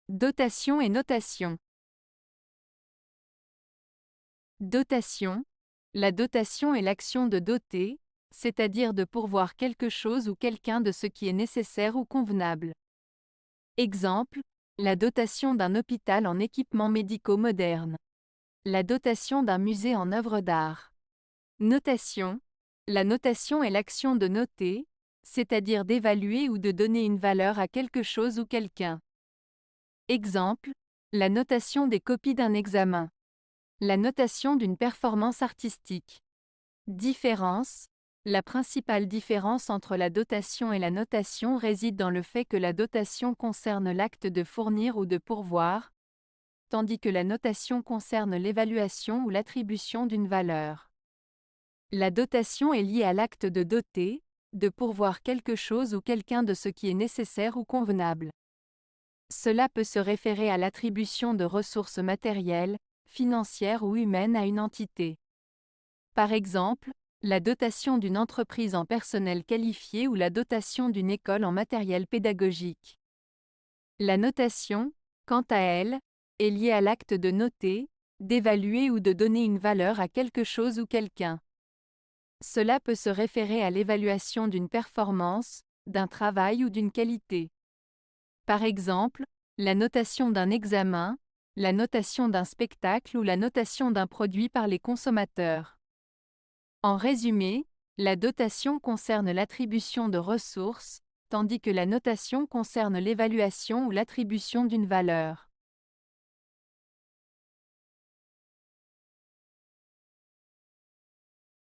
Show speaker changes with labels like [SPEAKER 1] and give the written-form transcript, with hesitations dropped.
[SPEAKER 1] Dotation et notation. Dotation. La dotation est l'action de doter, c'est-à-dire de pourvoir quelque chose ou quelqu'un de ce qui est nécessaire ou convenable. Exemple, la dotation d'un hôpital en équipements médicaux modernes. La dotation d'un musée en œuvres d'art. Notation. La notation est l'action de noter, c'est-à-dire d'évaluer ou de donner une valeur à quelque chose ou quelqu'un. Exemple, la notation des copies d'un examen. La notation d'une performance artistique. Différence. La principale différence entre la dotation et la notation réside dans le fait que la dotation concerne l'acte de fournir ou de pourvoir, tandis que la notation concerne l'évaluation ou l'attribution d'une valeur. La dotation est liée à l'acte de doter, de pourvoir quelque chose ou quelqu'un de ce qui est nécessaire ou convenable. Cela peut se référer à l'attribution de ressources matérielles, financières ou humaines à une entité. Par exemple, la dotation d'une entreprise en personnel qualifié ou la dotation d'une école en matériel pédagogique. La notation, quant à elle, est liée à l'acte de noter, d'évaluer ou de donner une valeur à quelque chose ou quelqu'un. Cela peut se référer à l'évaluation d'une performance, d'un travail ou d'une qualité. Par exemple, la notation d'un examen, la notation d'un spectacle ou la notation d'un produit par les consommateurs. En résumé, la dotation concerne l'attribution de ressources, tandis que la notation concerne l'évaluation ou l'attribution d'une valeur.